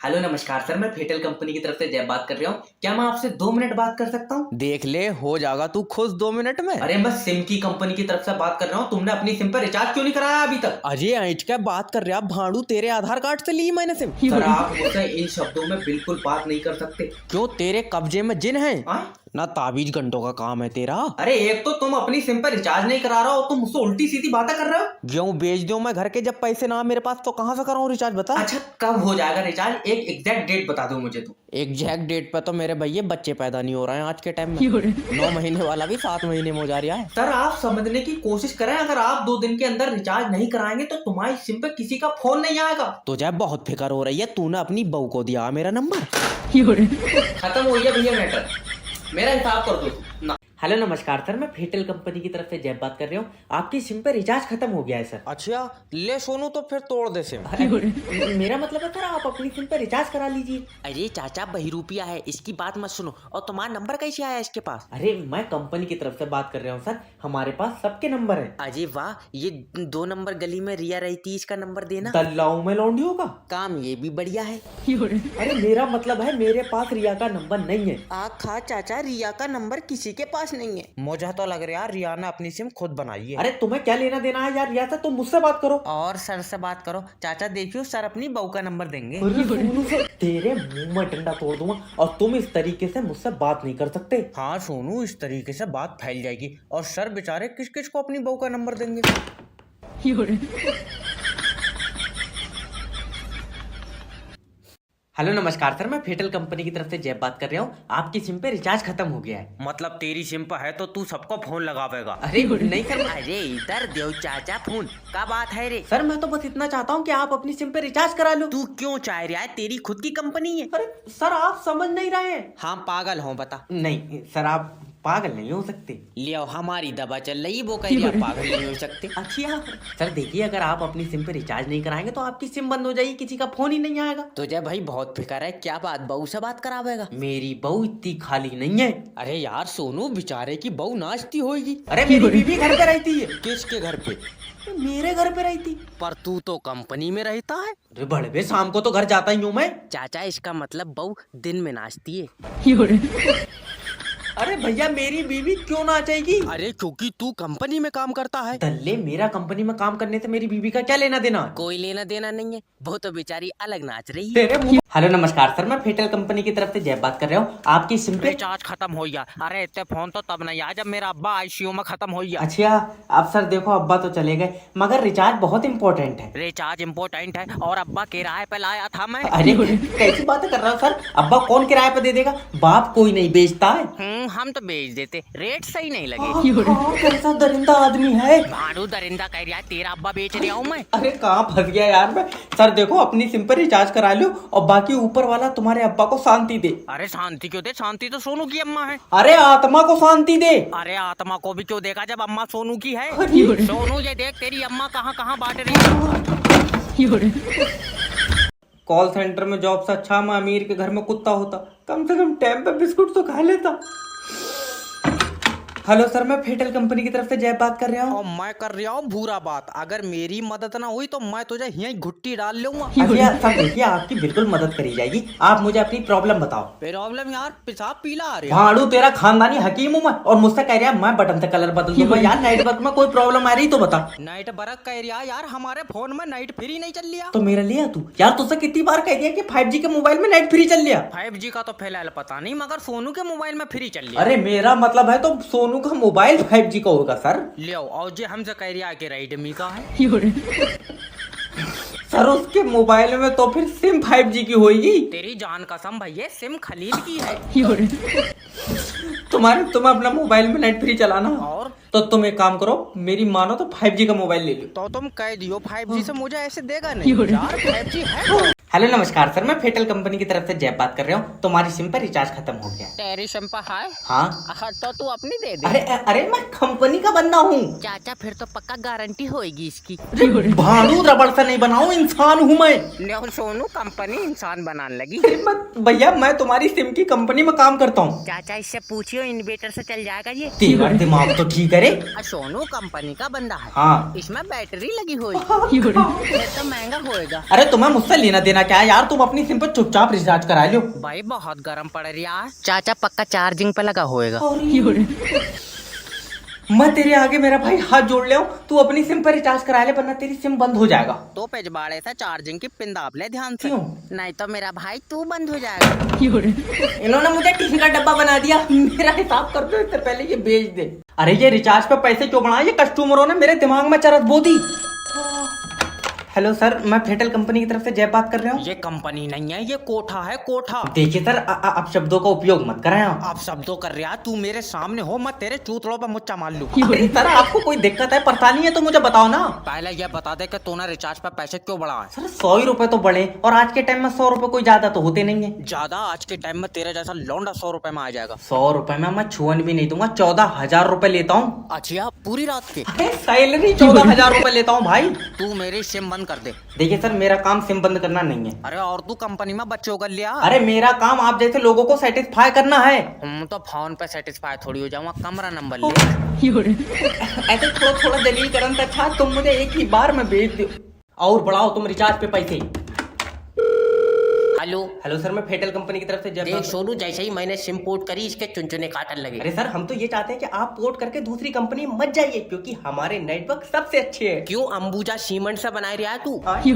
Hello नमस्कार sir, मैं फेटल company की तरफ से जय बात कर रहा हूँ। क्या मैं आपसे 2 मिनट बात कर सकता हूँ? देख ले, हो जाएगा तू खुश 2 मिनट में। अरे मैं सिम की कंपनी की तरफ से बात कर रहा हूँ। तुमने अपनी सिम पर रिचार्ज क्यों नहीं कराया अभी तक? अजय ऐंठ क्या बात कर रहा भाड़ू, तेरे आधार कार्ड से ली मैंने सिम। सर आप मुझसे इन शब्दों में बिल्कुल बात नहीं कर सकते। क्यों, तेरे कब्जे में जिन है आए? ना? ताबीज घंटों का काम है तेरा। अरे एक तो तुम अपनी सिम पर रिचार्ज नहीं करा रहे हो, तुम मुझसे उल्टी सीधी बातें कर रहे हो। क्यों बेच दूं मैं घर के, जब पैसे ना मेरे पास तो कहां से कराऊं रिचार्ज, बता। अच्छा कब हो जाएगा रिचार्ज? एक एग्जैक्ट डेट बता दो मुझे तो। एग्जैक्ट डेट पे तो मेरे भैया बच्चे पैदा नहीं हो रहे हैं आज के टाइम में। 9 महीने वाला भी 7 महीने में हो जा रहा है। सर आप समझने की कोशिश करें, अगर आप 2 दिन के अंदर रिचार्ज नहीं कराएंगे तो तुम्हारी सिम पे किसी का फोन नहीं आएगा। तुझे बहुत फिक्र हो रही है, तूने अपनी बहू को दिया मेरा नंबर। खत्म हो गया भैया मैटर, मेरा हिसाब कर दो ना। हेलो नमस्कार सर, मैं फेटल कंपनी की तरफ से जय बात कर रहा हूँ। आपकी सिम पे रिचार्ज खत्म हो गया है सर। अच्छा ले सोनू, तो फिर तोड़ दे सिम। मेरा मतलब है सर आप अपनी सिम पे रिचार्ज करा लीजिए। अरे चाचा बहरूपिया है, इसकी बात मत सुनो। और तुम्हारा नंबर कैसे आया इसके पास? अरे मैं कंपनी की तरफ से बात कर रहा हूँ सर, हमारे पास सबके नंबर है। अजय वाह, ये 2 नंबर गली में रिया रहती, इसका नंबर देना। दल्लाऊ में लौंडियों का काम ये भी बढ़िया है। अरे मेरा मतलब है मेरे पास रिया का नंबर नहीं है। आखा चाचा, रिया का नंबर किसी के पास नहीं है। मुझे तो लग रहा है रिया ने अपनी सिम खुद बनाई है। अरे तुम्हें क्या लेना देना है यार रिया से, तुम मुझसे बात करो। और सर से बात करो। चाचा देखियो, सर अपनी बहू का नंबर देंगे। अरे सोनू सर, तेरे मुंह में डंडा तोड़ दूंगा और तुम इस तरीके से मुझसे बात नहीं कर सकते। हाँ सोनू, इस तरीके से बात फैल जाएगी और सर बेचारे किस किस को अपनी बहू का नंबर देंगे। हेलो नमस्कार सर, मैं फेटल कंपनी की तरफ से जय बात कर रहा हूँ। आपकी सिम पे रिचार्ज खत्म हो गया है। मतलब तेरी सिम पर है तो तू सबको फोन लगावेगा? अरे नहीं सर, अरे इधर देव चाचा, फोन का बात है रे। सर मैं तो बस इतना चाहता हूँ कि आप अपनी सिम पे रिचार्ज करा लो। तू क्यों चाह रहा है? तेरी खुद की कंपनी है। अरे सर आप समझ नहीं रहे हैं। हाँ पागल हो, बता। नहीं सर आप पागल नहीं हो सकते। लियो, हमारी दवा चल रही, वो कह रही पागल नहीं हो सकते। अच्छा सर देखिए, अगर आप अपनी सिम पे रिचार्ज नहीं कराएंगे तो आपकी सिम बंद हो जाएगी, किसी का फोन ही नहीं आएगा। तुझे भाई बहुत फिक्र है, क्या बात, बहू से बात करावेगा? मेरी बहू इतनी खाली नहीं है। अरे यार सोनू, बेचारे की बहू नाचती होगी। अरे मेरी बीवी घर पे रहती है। किसके घर पे? मेरे घर पे रहती। पर तू तो कंपनी में रहता है। अरे बड़े शाम को तो घर जाता ही हूँ मैं। चाचा इसका मतलब बहू दिन में नाचती है। अरे भैया मेरी बीवी क्यों नाचेगी? अरे क्योंकि तू कंपनी में काम करता है। दल्ले, मेरा कंपनी में काम करने से मेरी बीवी का क्या लेना देना? कोई लेना देना नहीं है, वो तो बेचारी अलग नाच रही है। तेरे मुंह। हेलो नमस्कार सर, मैं फेटल कंपनी की तरफ से जय बात कर रहा हूँ। आपकी सिम पे रिचार्ज खत्म हो गया। अरे इतने फोन तो तब नहीं आया जब मेरा अब्बा आईसीयू में खत्म हो गया। अच्छा अब सर देखो, अब्बा तो चले गए मगर रिचार्ज बहुत इम्पोर्टेंट है। रिचार्ज इम्पोर्टेंट है और अब्बा किराए पे लाया था मैं। अरे कैसी बातें कर रहा हूँ सर, अब्बा कौन किराए पे दे देगा? बाप कोई नहीं बेचता है। हम तो बेच देते, रेट सही नहीं लगे। कैसा दरिंदा आदमी है। भाड़ू दरिंदा कह रहा है, तेरा अब्बा बेच रहा हूँ मैं। अरे कहाँ फंस गया यार मैं। सर देखो, अपनी सिम पर रिचार्ज करा लो और बाकी ऊपर वाला तुम्हारे अब्बा को शांति दे। अरे शांति क्यों दे? शांति तो सोनू की अम्मा है। अरे आत्मा को शांति दे। अरे आत्मा को भी क्यों देगा जब अम्मा सोनू की है? अरे सोनू ये देख, तेरी अम्मा कहाँ कहाँ बांट रही है। कॉल सेंटर में जॉब से अच्छा मैं अमीर के घर में कुत्ता होता, कम से कम टाइम पे बिस्कुट तो खा लेता। हेलो सर, मैं फेटल कंपनी की तरफ से जय बात कर रहा हूँ। और मैं कर रहा हूँ बुरा बात। अगर मेरी मदद ना हुई तो मैं तुझे यहीं घुट्टी डाल लूंगा। अच्छा सर देखिए, आपकी बिल्कुल मदद करी जाएगी। आप मुझे अपनी प्रॉब्लम बताओ। प्रॉब्लम यार, पेशाब पीला आ रहा है। भाड़ू तेरा खानदानी हकीम हूँ मैं, और मुझसे कह रहा है मैं बटन से कलर बदल दूंगा। यार नेटवर्क में कोई प्रॉब्लम आ रही तो बता। नाइट बरक कह रहा यार, हमारे फोन में नाइट फ्री नहीं चल लिया। तो मेरा लिया तू यार, तुझसे कितनी बार कह दिया कि 5G के मोबाइल में नेट फ्री चल लिया। 5G का तो फिलहाल पता नहीं, मगर सोनू के मोबाइल में फ्री चल लिया। अरे मेरा मतलब है तो सोनू का मोबाइल 5G का होगा सर। लियो, और जे हमसे कह रहा है कि रेडमी का है। सर उसके मोबाइल में तो फिर सिम 5G की होगी। तेरी जान कसम भैया, सिम खलील की है। तुम अपना मोबाइल में नेट फ्री चलाना। और तो तुम एक काम करो, मेरी मानो तो 5G का मोबाइल ले लो। तो तुम कह दियो 5G से मुझे ऐसे देगा नहीं यार, 5G है। हेलो नमस्कार सर, मैं फेटल कंपनी की तरफ से जय बात कर रहा हूँ। तुम्हारी सिम पर रिचार्ज खत्म हो गया। तेरी सिम पर है? हाँ। तो तू अपनी दे दे। अरे अरे मैं कंपनी का बंदा हूँ। चाचा फिर तो पक्का गारंटी होगी इसकी। भाड़ू रबड़ से नहीं बनाऊं, इंसान हूँ मैं। लियो सोनू, कंपनी इंसान बनाने लगी। भैया मैं तुम्हारी सिम की कंपनी में काम करता हूँ। चाचा इससे पूछियो, इन्वेटर से चल जाएगा ये। तेरा दिमाग तो ठीक है रे। रे? सोनू कंपनी का बंदा है। हाँ। इसमें बैटरी लगी हुई है तो महंगा होएगा। अरे तुम्हें मुझसे लेना देना क्या है यार, तुम अपनी सिम पर चुपचाप रिचार्ज करा लो। भाई बहुत गर्म पड़ रहा है। चाचा पक्का चार्जिंग पे लगा होएगा। मैं तेरे आगे मेरा भाई हाथ जोड़ ले, तू अपनी सिम पर रिचार्ज करा ले वरना तेरी सिम बंद हो जाएगा। तो पिछवाड़े से चार्जिंग की पिन दाब ले ध्यान से। क्यों? नहीं तो मेरा भाई तू बंद हो जाएगा। इन्होंने मुझे टिफिन का डब्बा बना दिया, मेरा हिसाब कर दो इससे पहले ये बेच दे। अरे ये रिचार्ज पे पैसे क्यों बढ़ाए, ये कस्टमरों ने मेरे दिमाग में चरस बो दी। हेलो सर, मैं फेटल कंपनी की तरफ से जय बात कर रहा हूँ। ये कंपनी नहीं है, ये कोठा है कोठा। देखिए सर, आप शब्दों का उपयोग मत करें। आप शब्दों कर रहा, तू मेरे सामने हो मैं तेरे चूतड़ों पर मुच्चा मार लूं। अरे सर, आपको कोई दिक्कत है, परेशानी है तो मुझे बताओ ना। पहले ये बता दे कि तूने रिचार्ज पर पैसे क्यों बढ़ाए। सर 100 ही रुपए तो बढ़े, और आज के टाइम में 100 रुपए कोई ज्यादा तो होते नहीं है। ज्यादा आज के टाइम में तेरे जैसा लौंडा 100 रुपए में आ जाएगा। 100 रुपए में मैं छुअन भी नहीं दूंगा, 14,000 रुपए लेता हूँ। अच्छा पूरी रात के? अरे सैलरी 14,000 रुपए लेता हूँ भाई। तू मेरी सिम बंद कर दे। देखिए सर, मेरा काम सिम बंद करना नहीं है। अरे और तू कंपनी में बच्चों कर लिया। अरे मेरा काम आप जैसे लोगों को सेटिस्फाई करना है। हम तो फोन पे सेटिस्फाई थोड़ी हो जाऊंगा, कमरा नंबर ले। ऐसे थोड़ा थोड़ा दलील करन से अच्छा तुम मुझे एक ही बार में भेज दो और बढ़ाओ तुम रिचार्ज पे पैसे। हेलो हेलो सर, मैं फेटल कंपनी की तरफ से जब देख सोनू, जैसे ही मैंने सिम पोर्ट करी इसके चुनचुने काटने लगे। अरे सर, हम तो ये चाहते हैं कि आप पोर्ट करके दूसरी कंपनी मत जाइए, क्योंकि हमारे नेटवर्क सबसे अच्छे हैं। क्यों अंबुजा सीमेंट से बनाए रहा तू? आज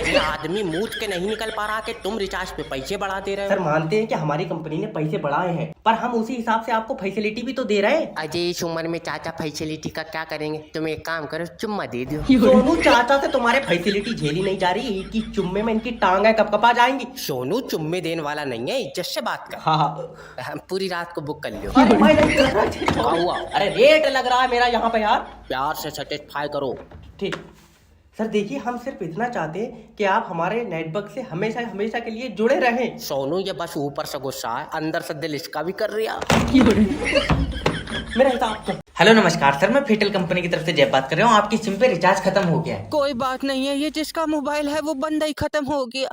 ये आदमी मूत के नहीं निकल पा रहा कि तुम रिचार्ज पे पैसे बढ़ा दे रहे हो। सर मानते हैं कि हमारी कंपनी ने पैसे बढ़ाए हैं, पर हम उसी हिसाब से आपको फैसिलिटी भी तो दे रहे हैं। अजय इस उम्र में चाचा फैसिलिटी का क्या करेंगे? तुम एक काम करो, चुम्मा दे दो। सोनू चाचा से तुम्हारे फैसिलिटी झेली नहीं जा रही, एक ही चुम्मे में इनकी टांगें कपकपा जाएंगी। सोनू चुम्मे देने वाला नहीं है, इज्जत से बात कर। हाँ। पूरी रात को बुक कर लियो। अरे मैं नहीं कर रहा। हुआ? अरे रेट लग रहा है मेरा यहाँ पे यार। प्यार से सेटिस्फाई करो। ठीक सर, देखिए हम सिर्फ इतना चाहते हैं कि आप हमारे नेटवर्क से हमेशा हमेशा के लिए जुड़े रहें। सोनू ये बस ऊपर से गुस्सा है, अंदर से दिल इसका भी कर रहा। मेरा हिसाब तो। हेलो नमस्कार सर, मैं फेटल कंपनी की तरफ से जय बात कर रहा हूँ। आपकी सिम पे रिचार्ज खत्म हो गया है। कोई बात नहीं है, ये जिसका मोबाइल है वो बंदा ही खत्म हो गया।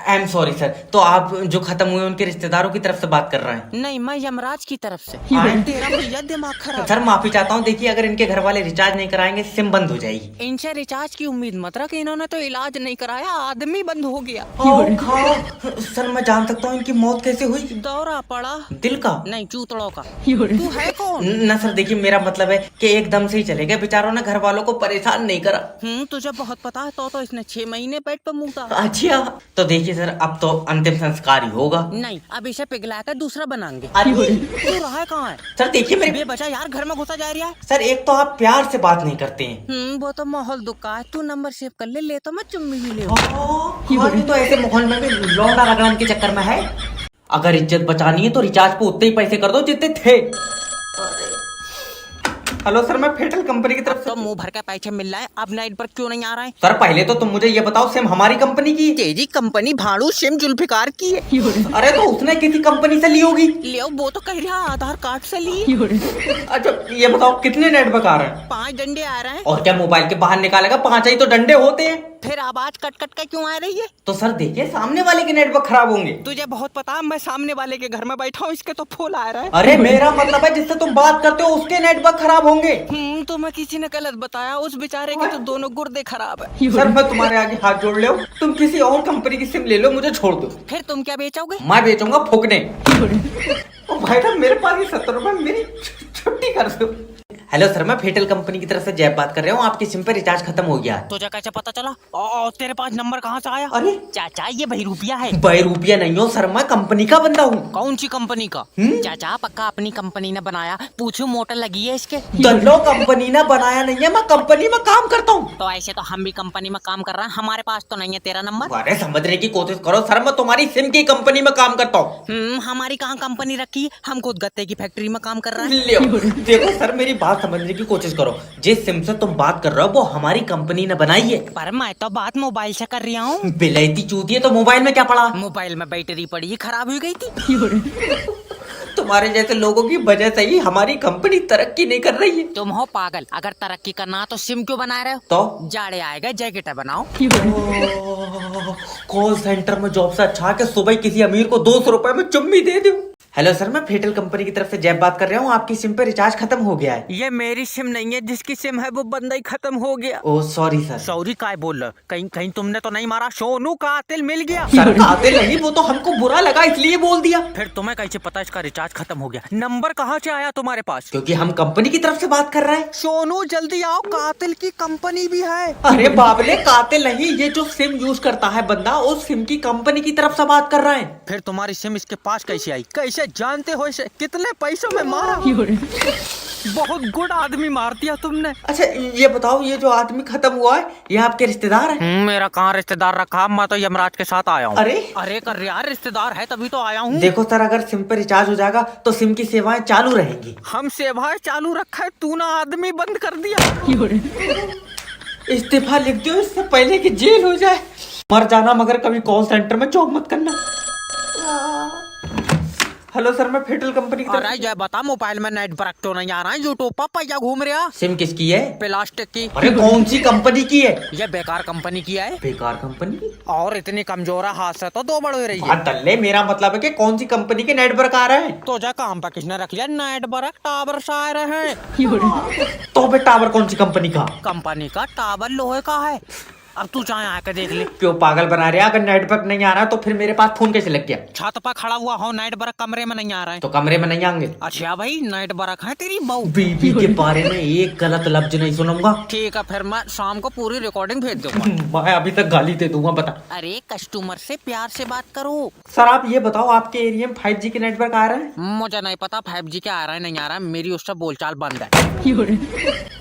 आई एम सॉरी सर, तो आप जो खत्म हुए उनके रिश्तेदारों की तरफ से बात कर रहे हैं? नहीं, मैं यमराज की तरफ से। हाँ? तेरा भैया दिमाग खराब। सर माफी चाहता हूँ, देखिए अगर इनके घर वाले रिचार्ज नहीं कराएंगे सिम बंद हो जाएगी। इनसे रिचार्ज की उम्मीद मत रख, इन्होंने तो इलाज नहीं कराया, आदमी बंद हो गया। सर मैं जान सकता हूँ इनकी मौत कैसे हुई? दौरा पड़ा। दिल का? नहीं, चूतड़ों का। तू है कौन? न सर, देखिए मेरा मतलब है कि एकदम से ही चले गए, बेचारों ने घर वालों को परेशान नहीं करा। तुझे बहुत पता है, तो इसने 6 महीने पेट पे मुँगा। अच्छा, तो देखिए सर अब तो अंतिम संस्कार ही होगा। नहीं, अब इसे पिघला कर दूसरा बनाएंगे। अरे तू रहा कहाँ है? सर देखिए मेरे बेबचा यार, घर में घुसा जा रहा है। सर एक तो आप प्यार से बात नहीं करते हैं। वो तो माहौल दुखा है, तू नंबर सेव कर ले तो मैं चुम्मी भी ले। तो ऐसे माहौल में भी लौंडा रगड़न के चक्कर में है। अगर इज्जत बचानी है तो रिचार्ज पे उतने ही पैसे कर दो जितने थे। हेलो सर, मैं फेटल कंपनी की तरफ से। तो मुंह भर के पैसे मिल रहा है, अब नाइट पर क्यों नहीं आ रहा है? सर पहले तो तुम मुझे ये बताओ, सिम हमारी कंपनी की? तेरी कंपनी भाड़ू सिम जुल्फिकार की है। अरे तो उसने किसी कंपनी से ली होगी। लियो, वो तो कह रहा आधार कार्ड से ली। अच्छा ये बताओ कितने नेटवर्क आ रहे हैं? 5 डंडे आ रहे हैं। और क्या मोबाइल के बाहर निकालेगा? 5 ही तो डंडे होते हैं। फिर आवाज कट कट के क्यों आ रही है? तो सर देखिए सामने वाले के नेटवर्क खराब होंगे। तुझे बहुत पता है, मैं सामने वाले के घर में बैठा हूँ, इसके तो फूल आ रहा है। अरे मेरा मतलब है जिससे तुम बात करते हो उसके नेटवर्क खराब होंगे। तो मैं किसी ने गलत बताया, उस बेचारे के तो दोनों गुर्दे खराब है। सर मैं तुम्हारे आगे हाथ जोड़ ले, तुम किसी और कंपनी की सिम ले लो, मुझे छोड़ दो। फिर तुम क्या बेचोगे? मैं बेचूंगा फूकने। ओ भाई साहब, मेरे पास ही 70 रुपए, मेरी छुट्टी कर दो। हेलो सर, मैं फेटल कंपनी की तरफ से जय बात कर रहा हूँ। आपकी सिम पे रिचार्ज खत्म हो गया है। तुझे कैसे पता चला? और तेरे पास नंबर कहाँ से आया? अरे चाचा, ये बहरूपिया है। बहरूपिया नहीं हो सर, मैं कंपनी का बंदा हूँ। कौन सी कंपनी का? चाचा पक्का अपनी कंपनी ने बनाया, पूछो मोटर लगी है इसके। दल्लो कंपनी ने बनाया नहीं है, मैं कंपनी में काम करता हूँ। तो ऐसे तो हम भी कंपनी में काम कर रहे हैं, हमारे पास तो नहीं है तेरा नंबर। अरे समझने की कोशिश करो सर, मैं तुम्हारी सिम की कंपनी में काम करता हूँ। हमारी कहाँ कंपनी रखी है, हम खुद गत्ते की फैक्ट्री में काम कर रहे हैं। देखो सर, मेरी बात समझने की कोशिश करो, जिस सिम से तुम बात कर रहे हो वो हमारी कंपनी ने बनाई है। पर मैं तो बात मोबाइल से कर रहा हूँ। बिलायती चूती है तो मोबाइल में क्या पड़ा? मोबाइल में बैटरी पड़ी ही खराब हो गई थी। तुम्हारे जैसे लोगों की वजह से ही हमारी कंपनी तरक्की नहीं कर रही है। तुम हो पागल, अगर तरक्की करना तो सिम क्यों बना रहे हो? तो जाड़े आएगा जैकेट बनाओ। कॉल सेंटर में जॉब से अच्छा है कि सुबह किसी अमीर को 200 रुपए में चुम्मी दे दो। हेलो सर, मैं फेटल कंपनी की तरफ से जैब बात कर रहा हूँ। आपकी सिम पे रिचार्ज खत्म हो गया है। ये मेरी सिम नहीं है, जिसकी सिम है वो बंदा ही खत्म हो गया। ओ सॉरी सर। सॉरी काय बोल रहा? कहीं कहीं तुमने तो नहीं मारा? सोनू कातिल मिल गया। सर कातिल नहीं, वो तो हमको बुरा लगा इसलिए बोल दिया। फिर तुम्हें कैसे पता इसका रिचार्ज खत्म हो गया? नंबर कहाँ से आया तुम्हारे पास? क्योंकि हम कंपनी की तरफ से बात कर रहे हैं। सोनू जल्दी आओ, कातिल की कंपनी भी है। अरे बाबले, कातिल नहीं, ये जो सिम यूज करता है बंदा, उस सिम की कंपनी की तरफ से बात कर रहे हैं। फिर तुम्हारी सिम इसके पास कैसे आई? कैसे जानते हो इसे? कितने पैसों में मारा? बहुत गुड आदमी मार दिया तुमने। अच्छा ये बताओ, ये जो आदमी खत्म हुआ है ये आपके रिश्तेदार है? मेरा कहाँ रिश्तेदार रखा, मैं तो यमराज के साथ आया हूँ। अरे अरे कर यार, रिश्तेदार है तभी तो आया हूँ। देखो सर, अगर सिम पे रिचार्ज हो जाएगा तो सिम की सेवाएं चालू रहेंगी। हम सेवाएं चालू रखा है, तू ना आदमी बंद कर दिया। इस्तीफा लिख दो इससे पहले कि जेल हो जाए। मर जाना मगर कभी कॉल सेंटर में जॉब मत करना। हेलो सर, मैं फेटल कंपनी की तरफ अरे ये बता, मोबाइल में नेट वर्क तो नहीं आ रहा है? यूट्यूब पर पैसा घूम रहा। सिम किसकी है? प्लास्टिक की। अरे कौन सी कंपनी की है? ये बेकार कंपनी की है। बेकार कंपनी की? और इतनी कमजोर है, हाथ से तो दो बड़ हो रही है। बात तल्ले, मेरा मतलब है कि कौन सी कंपनी के नेटवर्क आ रहे हैं? तो जा काम पर किसने रख लिया? नेट वर्क टावर से आ रहे हैं। तो बे टावर कौन सी कंपनी का? कंपनी का टावर लोहे का है। अब तू चाहे आके देख ले। क्यों पागल बना रहे? अगर नेटवर्क नहीं आ रहा तो फिर मेरे पास फोन कैसे लग गया? छत पर खड़ा हुआ हो, नेट वर्क कमरे में नहीं आ रहा है। तो कमरे में नहीं आएंगे? अच्छा भाई, नेट वर्क है तेरी बहू। बीबी के बारे में एक गलत लफ्ज नहीं सुनूंगा। ठीक है, फिर मैं शाम को पूरी रिकॉर्डिंग भेज दूंगा। मैं अभी तक गाली दे दूंगा। बता अरे कस्टमर से प्यार से बात करो। सर, आप ये बताओ, आपके एरिया में 5G के नेटवर्क आ रहे हैं? मुझे नहीं पता 5G क्या आ रहा है नहीं आ रहा है, मेरी उससे बोलचाल बंद है।